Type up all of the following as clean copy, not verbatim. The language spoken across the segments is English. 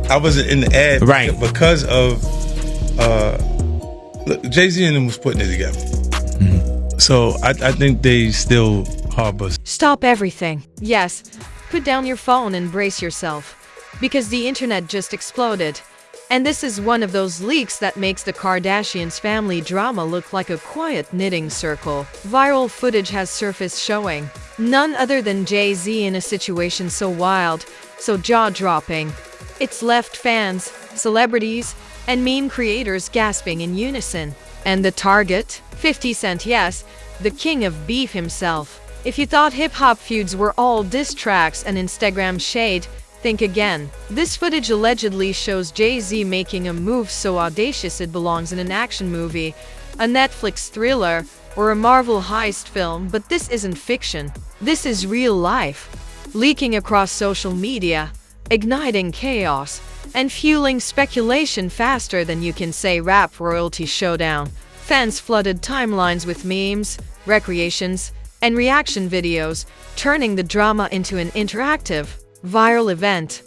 I wasn't in the ad, Right. Because of look, Jay-Z and them was putting it together. So I think they still harbor. Stop everything. Yes, put down your phone and brace yourself. Because the internet just exploded. And this is one of those leaks that makes the Kardashians family drama look like a quiet knitting circle. Viral footage has surfaced showing none other than Jay-Z in a situation so wild, so jaw-dropping. It's left fans, celebrities, and meme creators gasping in unison. And the target? 50 Cent, yes, the king of beef himself. If you thought hip-hop feuds were all diss tracks and Instagram shade, think again. This footage allegedly shows Jay-Z making a move so audacious it belongs in an action movie, a Netflix thriller, or a Marvel heist film, but this isn't fiction. This is real life. Leaking across social media, igniting chaos, and fueling speculation faster than you can say rap royalty showdown. Fans flooded timelines with memes, recreations, and reaction videos, turning the drama into an interactive, viral event.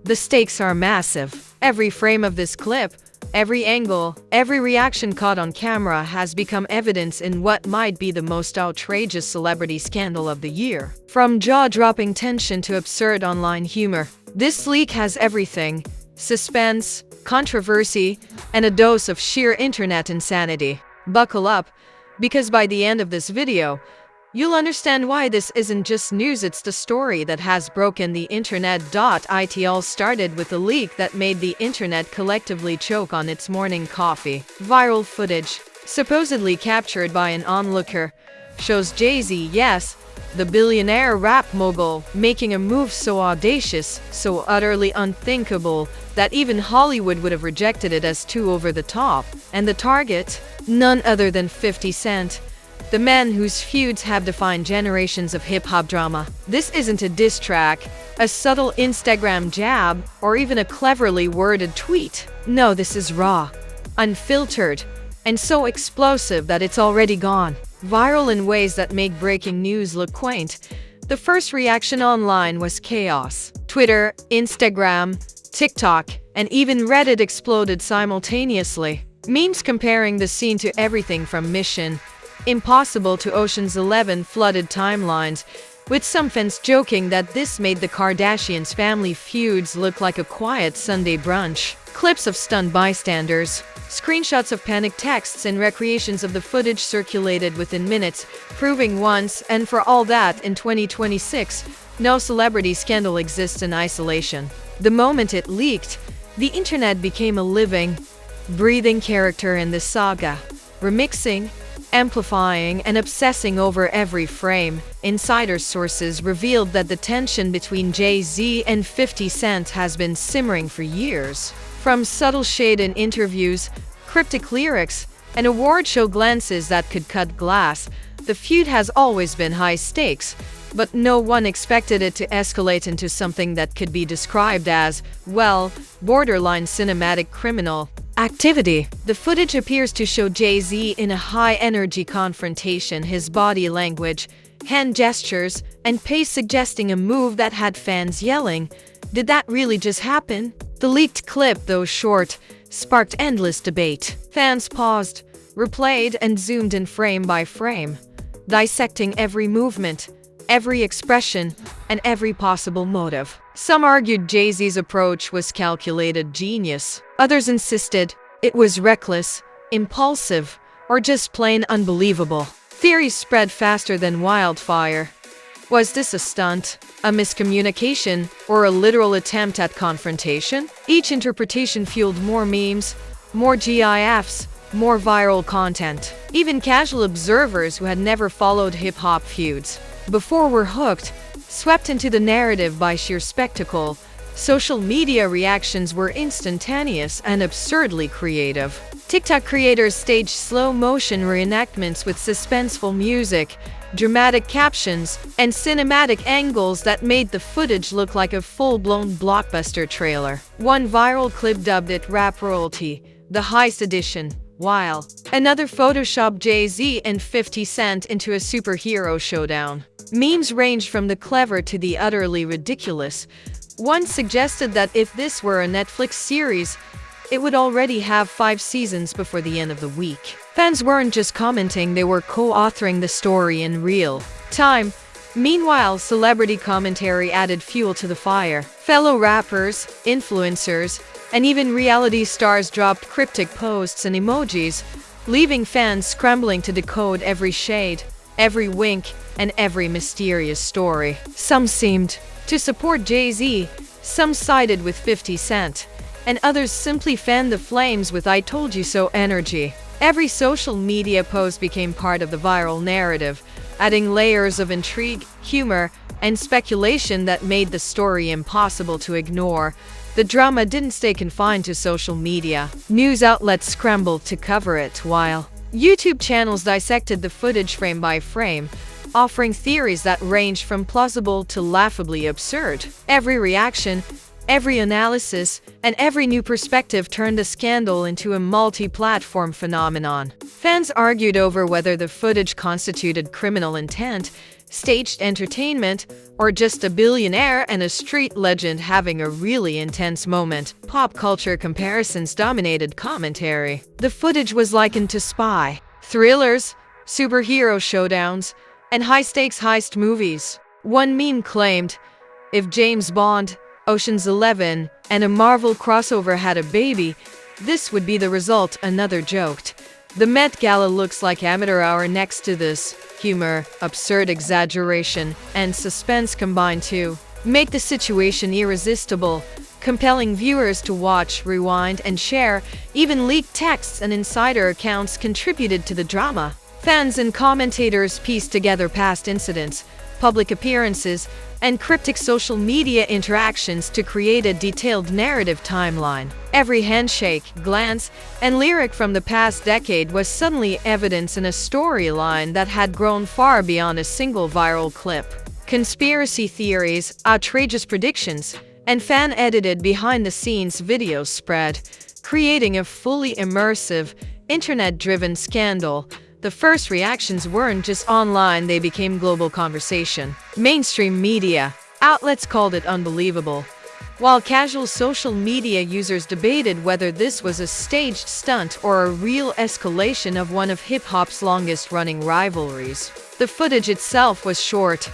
The stakes are massive. Every frame of this clip, every angle, every reaction caught on camera has become evidence in what might be the most outrageous celebrity scandal of the year. From jaw-dropping tension to absurd online humor, this leak has everything: suspense, controversy, and a dose of sheer internet insanity. Buckle up, because by the end of this video, you'll understand why this isn't just news, it's the story that has broken the internet. It all started with a leak that made the internet collectively choke on its morning coffee. Viral footage, supposedly captured by an onlooker, shows Jay-Z, yes, the billionaire rap mogul, making a move so audacious, so utterly unthinkable, that even Hollywood would have rejected it as too over the top. And the target? None other than 50 Cent, the man whose feuds have defined generations of hip-hop drama. This isn't a diss track, a subtle Instagram jab, or even a cleverly worded tweet. No, this is raw, unfiltered, and so explosive that it's already gone viral in ways that make breaking news look quaint. The first reaction online was chaos. Twitter, Instagram, TikTok, and even Reddit exploded simultaneously. Memes comparing the scene to everything from Mission Impossible to Ocean's 11 flooded timelines, with some fans joking that this made the Kardashians family feuds look like a quiet Sunday brunch. Clips of stunned bystanders, screenshots of panicked texts, and recreations of the footage circulated within minutes, proving once and for all that in 2026, no celebrity scandal exists in isolation. The moment it leaked, the internet became a living, breathing character in this saga, remixing, amplifying, and obsessing over every frame. Insider sources revealed that the tension between Jay-Z and 50 Cent has been simmering for years. From subtle shade in interviews, cryptic lyrics, and award show glances that could cut glass, the feud has always been high stakes, but no one expected it to escalate into something that could be described as, well, borderline cinematic criminal activity. The footage appears to show Jay-Z in a high-energy confrontation, his body language, hand gestures, and pace suggesting a move that had fans yelling, "Did that really just happen?" The leaked clip, though short, sparked endless debate. Fans paused, replayed, and zoomed in frame by frame, dissecting every movement, every expression, and every possible motive. Some argued Jay-Z's approach was calculated genius. Others insisted it was reckless, impulsive, or just plain unbelievable. Theories spread faster than wildfire. Was this a stunt, a miscommunication, or a literal attempt at confrontation? Each interpretation fueled more memes, more GIFs, more viral content. Even casual observers who had never followed hip-hop feuds before were hooked, swept into the narrative by sheer spectacle. Social media reactions were instantaneous and absurdly creative. TikTok creators staged slow-motion reenactments with suspenseful music, dramatic captions, and cinematic angles that made the footage look like a full-blown blockbuster trailer. One viral clip dubbed it Rap Royalty, the Heist Edition, while another photoshopped Jay-Z and 50 Cent into a superhero showdown. Memes ranged from the clever to the utterly ridiculous, One suggested that if this were a Netflix series, it would already have 5 seasons before the end of the week. Fans weren't just commenting, they were co-authoring the story in real time. Meanwhile, celebrity commentary added fuel to the fire. Fellow rappers, influencers, and even reality stars dropped cryptic posts and emojis, leaving fans scrambling to decode every shade, every wink, and every mysterious story. Some seemed to support Jay-Z, some sided with 50 Cent, and others simply fanned the flames with "I told you so" energy. Every social media post became part of the viral narrative, adding layers of intrigue, humor, and speculation that made the story impossible to ignore. The drama didn't stay confined to social media. News outlets scrambled to cover it, while YouTube channels dissected the footage frame by frame, offering theories that ranged from plausible to laughably absurd. Every reaction, every analysis, and every new perspective turned the scandal into a multi-platform phenomenon. Fans argued over whether the footage constituted criminal intent, staged entertainment, or just a billionaire and a street legend having a really intense moment. Pop culture comparisons dominated commentary. The footage was likened to spy thrillers, superhero showdowns, and high-stakes heist movies. One meme claimed, if James Bond, Ocean's 11, and a Marvel crossover had a baby, this would be the result. Another joked, the Met Gala looks like amateur hour next to this. Humor, absurd exaggeration, and suspense combined to make the situation irresistible, compelling viewers to watch, rewind, and share. Even leaked texts and insider accounts contributed to the drama. Fans and commentators pieced together past incidents, public appearances, and cryptic social media interactions to create a detailed narrative timeline. Every handshake, glance, and lyric from the past decade was suddenly evidence in a storyline that had grown far beyond a single viral clip. Conspiracy theories, outrageous predictions, and fan-edited behind-the-scenes videos spread, creating a fully immersive, internet-driven scandal. The first reactions weren't just online, they became global conversation. Mainstream media outlets called it unbelievable, while casual social media users debated whether this was a staged stunt or a real escalation of one of hip-hop's longest-running rivalries. The footage itself was short,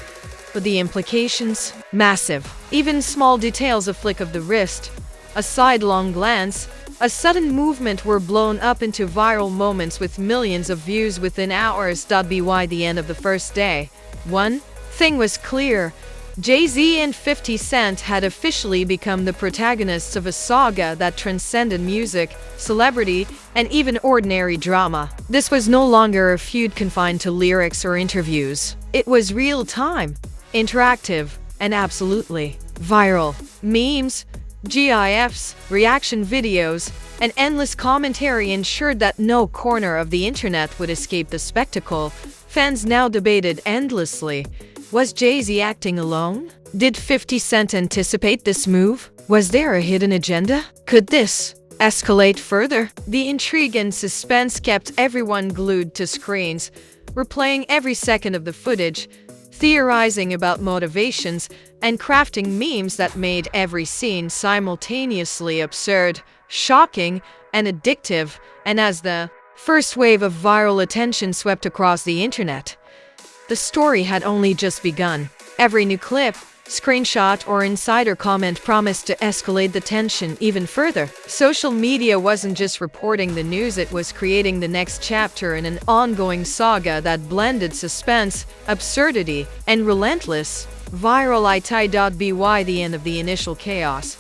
but the implications? Massive. Even small details, a flick of the wrist, a sidelong glance, a sudden movement were blown up into viral moments with millions of views within hours. By the end of the first day, one thing was clear: Jay-Z and 50 Cent had officially become the protagonists of a saga that transcended music, celebrity, and even ordinary drama. This was no longer a feud confined to lyrics or interviews. It was real-time, interactive, and absolutely viral. Memes, GIFs, reaction videos, and endless commentary ensured that no corner of the internet would escape the spectacle. Fans now debated endlessly: was Jay-Z acting alone? Did 50 Cent anticipate this move? Was there a hidden agenda? Could this escalate further? The intrigue and suspense kept everyone glued to screens, replaying every second of the footage, theorizing about motivations, and crafting memes that made every scene simultaneously absurd, shocking, and addictive. And as the first wave of viral attention swept across the internet, the story had only just begun. Every new clip, screenshot, or insider comment promised to escalate the tension even further. Social media wasn't just reporting the news, it was creating the next chapter in an ongoing saga that blended suspense, absurdity, and relentless viral by the end of the initial chaos.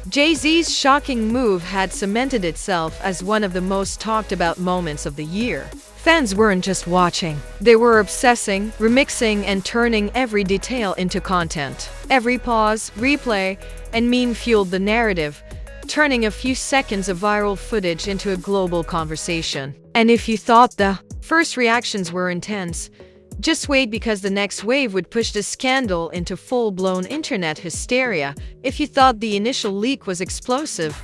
Jay-Z's shocking move had cemented itself as one of the most talked about moments of the year. Fans weren't just watching, they were obsessing, remixing, and turning every detail into content. Every pause, replay, and meme fueled the narrative, turning a few seconds of viral footage into a global conversation. And if you thought the first reactions were intense, just wait, because the next wave would push the scandal into full-blown internet hysteria. If you thought the initial leak was explosive,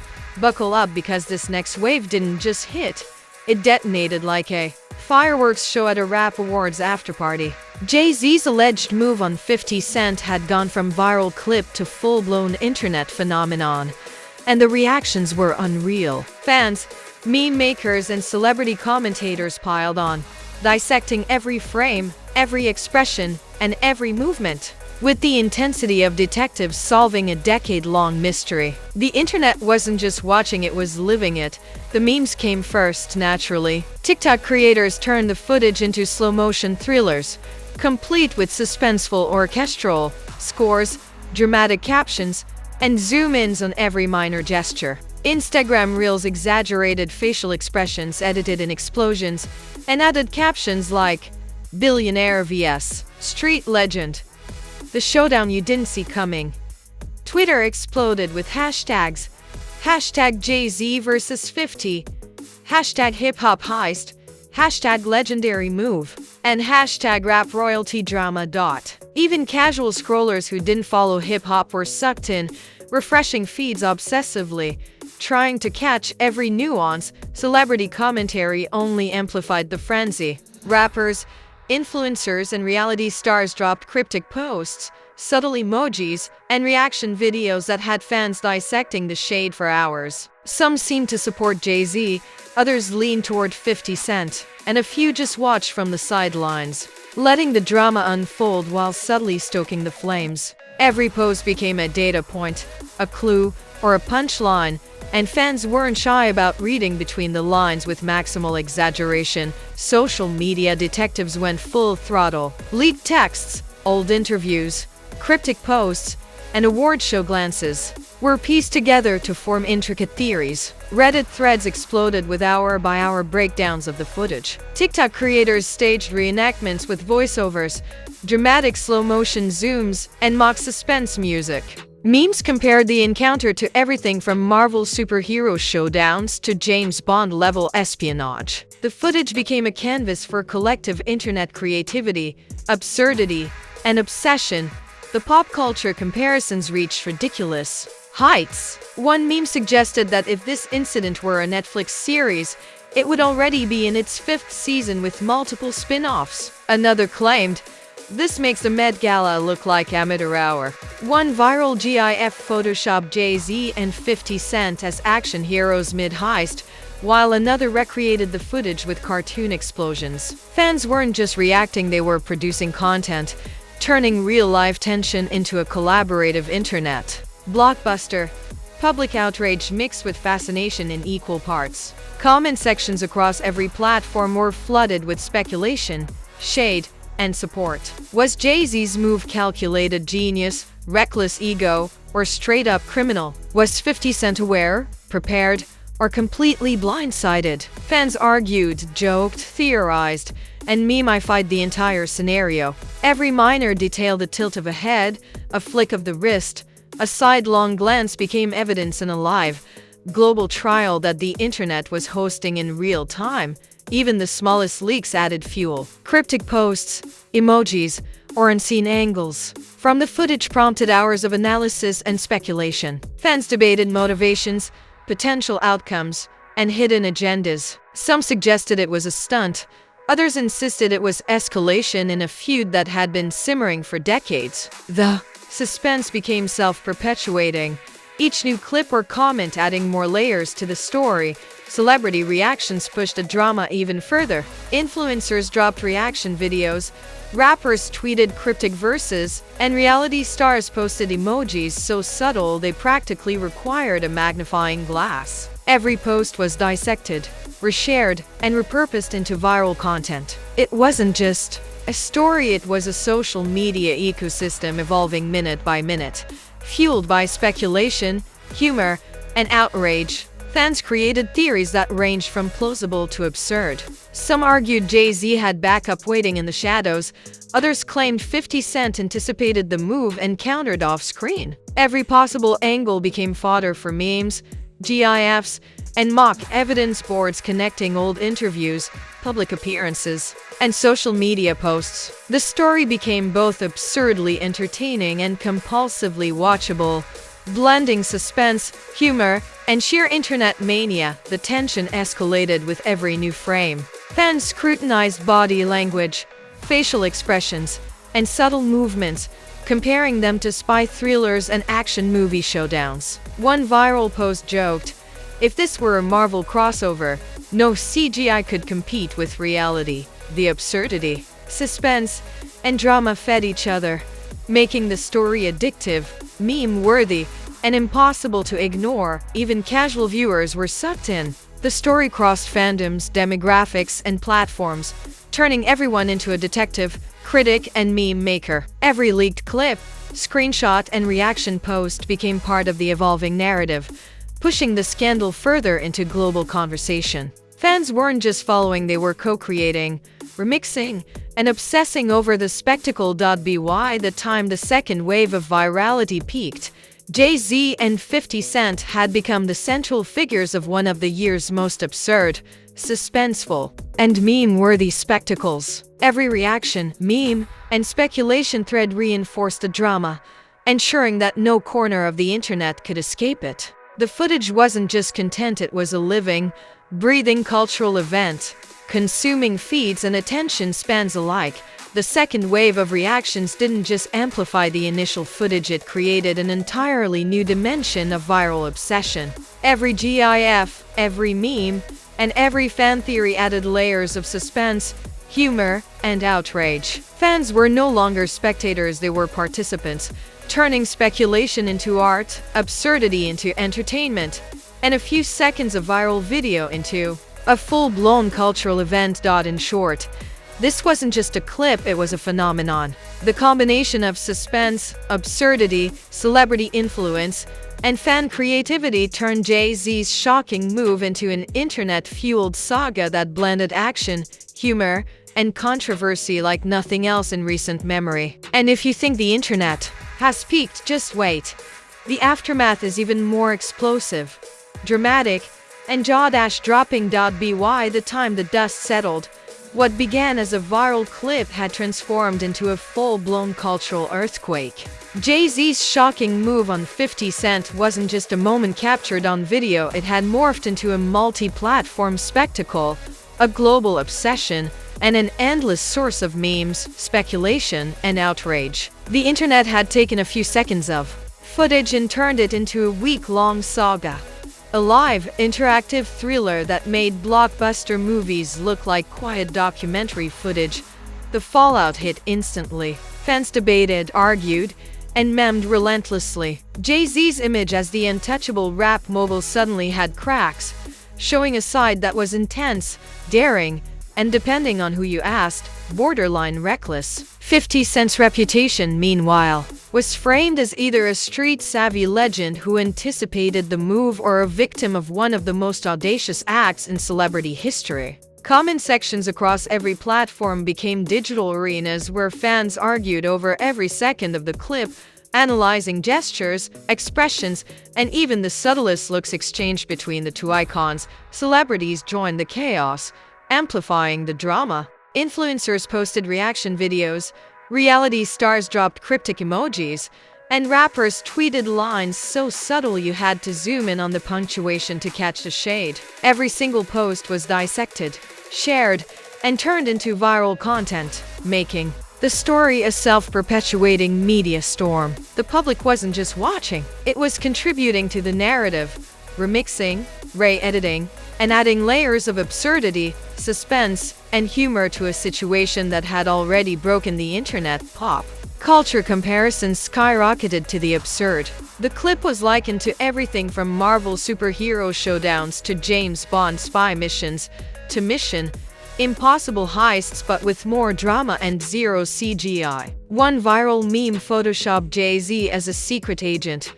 buckle up, because this next wave didn't just hit, it detonated like a fireworks show at a rap awards afterparty. Jay-Z's alleged move on 50 Cent had gone from viral clip to full-blown internet phenomenon, and the reactions were unreal. Fans, meme makers, and celebrity commentators piled on, dissecting every frame, every expression, and every movement, with the intensity of detectives solving a decade-long mystery. The internet wasn't just watching, it was living it. The memes came first, naturally. TikTok creators turned the footage into slow-motion thrillers, complete with suspenseful orchestral scores, dramatic captions, and zoom-ins on every minor gesture. Instagram Reels exaggerated facial expressions edited in explosions and added captions like, "Billionaire vs. Street Legend. The showdown you didn't see coming." Twitter exploded with hashtags, hashtag Jay-Z versus 50, hashtag hip-hop heist, hashtag legendary move, and hashtag rap royalty drama. Even casual scrollers who didn't follow hip-hop were sucked in, refreshing feeds obsessively, trying to catch every nuance. Celebrity commentary only amplified the frenzy. Rappers, influencers, and reality stars dropped cryptic posts, subtle emojis, and reaction videos that had fans dissecting the shade for hours. Some seemed to support Jay-Z, others leaned toward 50 Cent, and a few just watched from the sidelines, letting the drama unfold while subtly stoking the flames. Every post became a data point, a clue, or a punchline, and fans weren't shy about reading between the lines with maximal exaggeration. Social media detectives went full throttle. Leaked texts, old interviews, cryptic posts, and award show glances were pieced together to form intricate theories. Reddit threads exploded with hour-by-hour breakdowns of the footage. TikTok creators staged reenactments with voiceovers, dramatic slow-motion zooms, and mock suspense music. Memes compared the encounter to everything from Marvel superhero showdowns to James Bond-level espionage. The footage became a canvas for collective internet creativity, absurdity, and obsession. The pop culture comparisons reached ridiculous heights. One meme suggested that if this incident were a Netflix series, it would already be in its 5th season with multiple spin-offs. Another claimed, "This makes the Met Gala look like amateur hour." One viral GIF photoshopped Jay-Z and 50 Cent as action heroes mid-heist, while another recreated the footage with cartoon explosions. Fans weren't just reacting, they were producing content, turning real-life tension into a collaborative internet blockbuster. Public outrage mixed with fascination in equal parts. Comment sections across every platform were flooded with speculation, shade, and support. Was Jay-Z's move calculated genius, reckless ego, or straight-up criminal? Was 50 Cent aware, prepared, or completely blindsided? Fans argued, joked, theorized, and memified the entire scenario. Every minor detail, the tilt of a head, a flick of the wrist, a sidelong glance became evidence in a live, global trial that the internet was hosting in real time. Even the smallest leaks added fuel. Cryptic posts, emojis, or unseen angles from the footage prompted hours of analysis and speculation. Fans debated motivations, potential outcomes, and hidden agendas. Some suggested it was a stunt. Others insisted it was escalation in a feud that had been simmering for decades. The suspense became self-perpetuating, each new clip or comment adding more layers to the story. Celebrity reactions pushed the drama even further. Influencers dropped reaction videos, rappers tweeted cryptic verses, and reality stars posted emojis so subtle they practically required a magnifying glass. Every post was dissected, reshared, and repurposed into viral content. It wasn't just a story, it was a social media ecosystem evolving minute by minute, fueled by speculation, humor, and outrage. Fans created theories that ranged from plausible to absurd. Some argued Jay-Z had backup waiting in the shadows. Others claimed 50 Cent anticipated the move and countered off-screen. Every possible angle became fodder for memes, GIFs, and mock evidence boards connecting old interviews, public appearances, and social media posts. The story became both absurdly entertaining and compulsively watchable. Blending suspense, humor, and sheer internet mania, the tension escalated with every new frame. Fans scrutinized body language, facial expressions, and subtle movements, comparing them to spy thrillers and action movie showdowns. One viral post joked, "If this were a Marvel crossover, no CGI could compete with reality." The absurdity, suspense, and drama fed each other, making the story addictive, meme-worthy, and impossible to ignore. Even casual viewers were sucked in. The story crossed fandoms, demographics, and platforms, turning everyone into a detective, critic, and meme maker. Every leaked clip, screenshot, and reaction post became part of the evolving narrative, pushing the scandal further into global conversation. Fans weren't just following, they were co-creating, remixing, and obsessing over the spectacle. By the time the second wave of virality peaked, Jay-Z and 50 Cent had become the central figures of one of the year's most absurd, suspenseful, and meme-worthy spectacles. Every reaction, meme, and speculation thread reinforced the drama, ensuring that no corner of the internet could escape it. The footage wasn't just content, it was a living, breathing cultural event, consuming feeds and attention spans alike. The second wave of reactions didn't just amplify the initial footage, it created an entirely new dimension of viral obsession. Every GIF, every meme, and every fan theory added layers of suspense, humor, and outrage. Fans were no longer spectators, they were participants, turning speculation into art, absurdity into entertainment, and a few seconds of viral video into a full-blown cultural event. In short, this wasn't just a clip, it was a phenomenon. The combination of suspense, absurdity, celebrity influence, and fan creativity turned Jay-Z's shocking move into an internet-fueled saga that blended action, humor, and controversy like nothing else in recent memory. And if you think the internet has peaked, just wait. The aftermath is even more explosive, dramatic, and jaw-dropping. By the time the dust settled, what began as a viral clip had transformed into a full-blown cultural earthquake. Jay-Z's shocking move on 50 Cent wasn't just a moment captured on video, it had morphed into a multi-platform spectacle, a global obsession, and an endless source of memes, speculation, and outrage. The internet had taken a few seconds of footage and turned it into a week-long saga. A live, interactive thriller that made blockbuster movies look like quiet documentary footage. The fallout hit instantly. Fans debated, argued, and memed relentlessly. Jay-Z's image as the untouchable rap mogul suddenly had cracks, showing a side that was intense, daring, and depending on who you asked, borderline reckless. 50 Cent's reputation, meanwhile, was framed as either a street-savvy legend who anticipated the move or a victim of one of the most audacious acts in celebrity history. Comment sections across every platform became digital arenas where fans argued over every second of the clip, analyzing gestures, expressions, and even the subtlest looks exchanged between the two icons. Celebrities joined the chaos, amplifying the drama. Influencers posted reaction videos, reality stars dropped cryptic emojis, and rappers tweeted lines so subtle you had to zoom in on the punctuation to catch the shade. Every single post was dissected, shared, and turned into viral content, making the story a self-perpetuating media storm. The public wasn't just watching, it was contributing to the narrative, remixing, re-editing, and adding layers of absurdity, suspense, and humor to a situation that had already broken the internet. Pop culture comparisons skyrocketed to the absurd. The clip was likened to everything from Marvel superhero showdowns to James Bond spy missions to Mission Impossible heists, but with more drama and zero CGI. One viral meme photoshopped Jay-Z as a secret agent,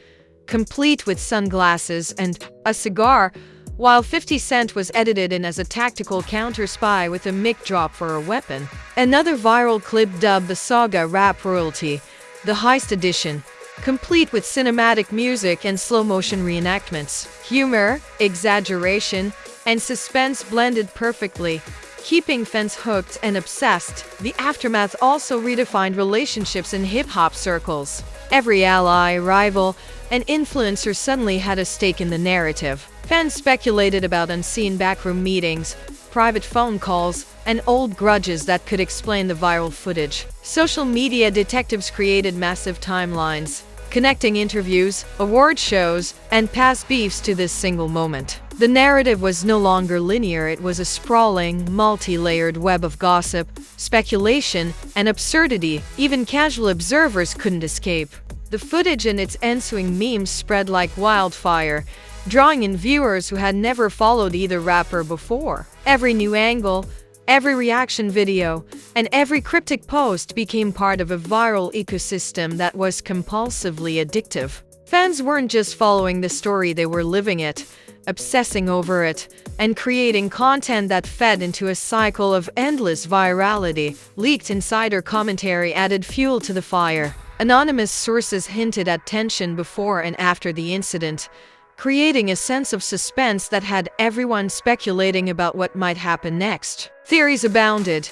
complete with sunglasses and a cigar, while 50 Cent was edited in as a tactical counter-spy with a mic drop for a weapon. Another viral clip dubbed the saga Rap Royalty, the Heist Edition, complete with cinematic music and slow-motion reenactments. Humor, exaggeration, and suspense blended perfectly, keeping fans hooked and obsessed. The aftermath also redefined relationships in hip-hop circles. Every ally, rival, and influencer suddenly had a stake in the narrative. Fans speculated about unseen backroom meetings, private phone calls, and old grudges that could explain the viral footage. Social media detectives created massive timelines, connecting interviews, award shows, and past beefs to this single moment. The narrative was no longer linear, it was a sprawling, multi-layered web of gossip, speculation, and absurdity even casual observers couldn't escape. The footage and its ensuing memes spread like wildfire, drawing in viewers who had never followed either rapper before. Every new angle, every reaction video, and every cryptic post became part of a viral ecosystem that was compulsively addictive. Fans weren't just following the story, they were living it, obsessing over it, and creating content that fed into a cycle of endless virality. Leaked insider commentary added fuel to the fire. Anonymous sources hinted at tension before and after the incident, creating a sense of suspense that had everyone speculating about what might happen next. Theories abounded.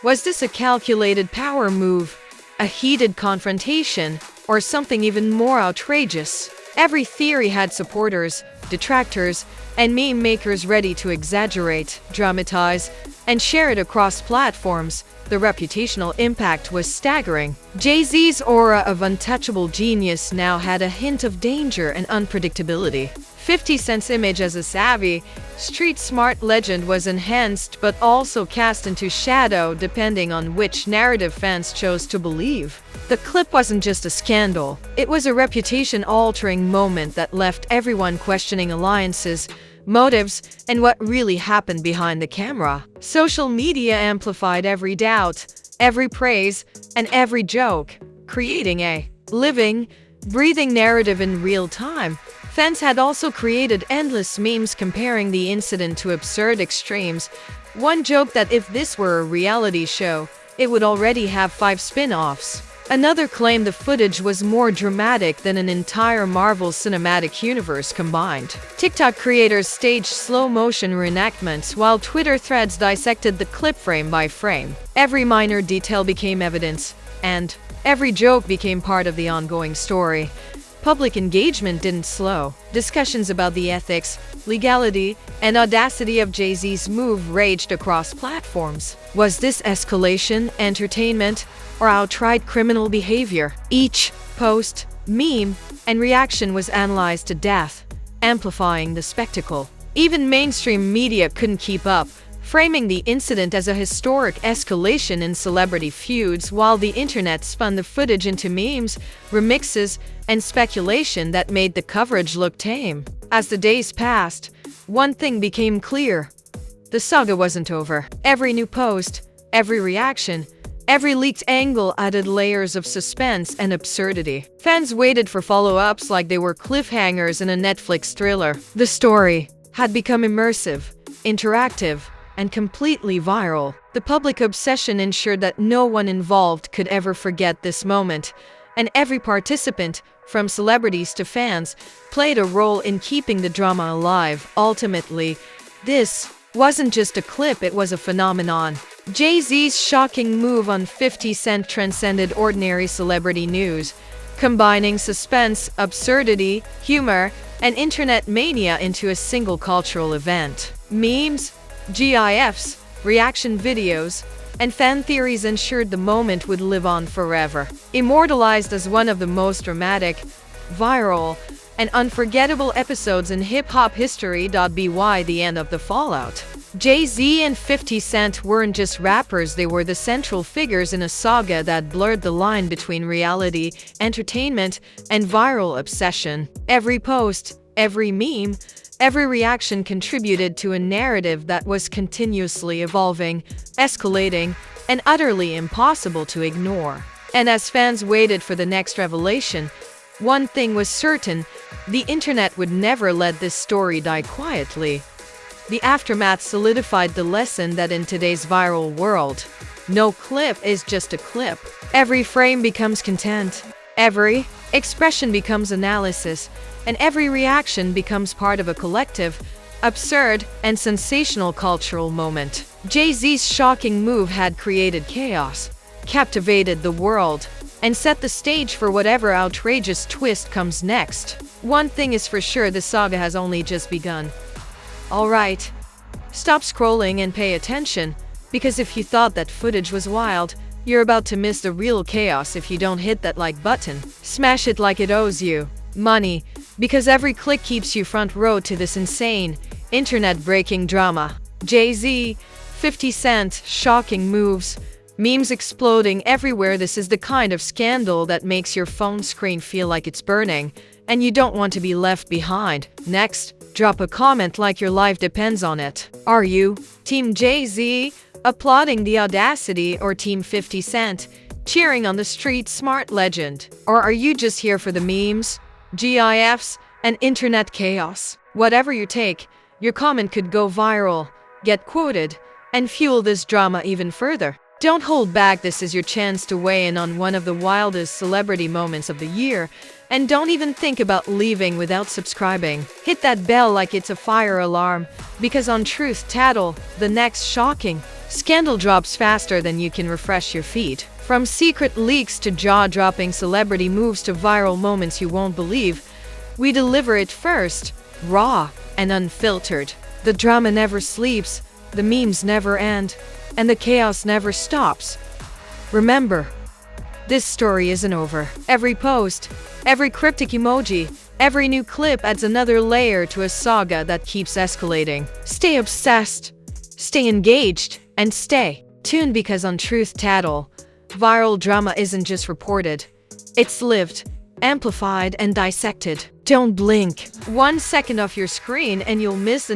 Was this a calculated power move, a heated confrontation, or something even more outrageous? Every theory had supporters, detractors, and meme makers ready to exaggerate, dramatize, and share it across platforms. The reputational impact was staggering. Jay-Z's aura of untouchable genius now had a hint of danger and unpredictability. 50 Cent's image as a savvy, street-smart legend was enhanced but also cast into shadow depending on which narrative fans chose to believe. The clip wasn't just a scandal, it was a reputation-altering moment that left everyone questioning alliances, motives, and what really happened behind the camera. Social media amplified every doubt, every praise, and every joke, creating a living, breathing narrative in real time. Fans had also created endless memes comparing the incident to absurd extremes. One joked that if this were a reality show, it would already have 5 spin-offs. Another claimed the footage was more dramatic than an entire Marvel Cinematic Universe combined. TikTok creators staged slow-motion reenactments while Twitter threads dissected the clip frame by frame. Every minor detail became evidence, and every joke became part of the ongoing story. Public engagement didn't slow. Discussions about the ethics, legality, and audacity of Jay-Z's move raged across platforms. Was this escalation, entertainment, or outright criminal behavior? Each post, meme, and reaction was analyzed to death, amplifying the spectacle. Even mainstream media couldn't keep up, framing the incident as a historic escalation in celebrity feuds, while the internet spun the footage into memes, remixes, and speculation that made the coverage look tame. As the days passed, one thing became clear. The saga wasn't over. Every new post, every reaction, every leaked angle added layers of suspense and absurdity. Fans waited for follow-ups like they were cliffhangers in a Netflix thriller. The story had become immersive, interactive, and completely viral. The public obsession ensured that no one involved could ever forget this moment, and every participant, from celebrities to fans, played a role in keeping the drama alive. Ultimately, this wasn't just a clip, it was a phenomenon. Jay-Z's shocking move on 50 Cent transcended ordinary celebrity news, combining suspense, absurdity, humor, and internet mania into a single cultural event. Memes, GIFs, reaction videos, and fan theories ensured the moment would live on forever. Immortalized as one of the most dramatic, viral, and unforgettable episodes in hip-hop history. By the end of the fallout, Jay-Z and 50 Cent weren't just rappers, they were the central figures in a saga that blurred the line between reality, entertainment, and viral obsession. Every post, every meme, every reaction contributed to a narrative that was continuously evolving, escalating, and utterly impossible to ignore. And as fans waited for the next revelation, one thing was certain: the internet would never let this story die quietly. The aftermath solidified the lesson that in today's viral world, no clip is just a clip. Every frame becomes content, every expression becomes analysis, and every reaction becomes part of a collective, absurd, and sensational cultural moment. Jay-Z's shocking move had created chaos, captivated the world, and set the stage for whatever outrageous twist comes next. One thing is for sure, the saga has only just begun. Alright, Stop scrolling and pay attention, because if you thought that footage was wild, you're about to miss the real chaos if you don't hit that like button. Smash it like it owes you money, because every click keeps you front row to this insane, internet-breaking drama. Jay-Z, 50 Cent, shocking moves, memes exploding everywhere. This is the kind of scandal that makes your phone screen feel like it's burning, and you don't want to be left behind. Next, drop a comment like your life depends on it. Are you Team Jay-Z, applauding the audacity, or Team 50 Cent, cheering on the street smart legend? Or are you just here for the memes, GIFs, and internet chaos? Whatever you take, your comment could go viral, get quoted, and fuel this drama even further. Don't hold back. This is your chance to weigh in on one of the wildest celebrity moments of the year, and don't even think about leaving without subscribing. Hit that bell like it's a fire alarm, because on Truth Tattle, the next shocking scandal drops faster than you can refresh your feed. From secret leaks to jaw-dropping celebrity moves to viral moments you won't believe, we deliver it first, raw and unfiltered. The drama never sleeps, the memes never end, and the chaos never stops. Remember, this story isn't over. Every post, every cryptic emoji, every new clip adds another layer to a saga that keeps escalating. Stay obsessed, stay engaged, and stay tuned, because on Truth Tattle, viral drama isn't just reported, it's lived, amplified, and dissected. Don't blink 1 second off your screen and you'll miss the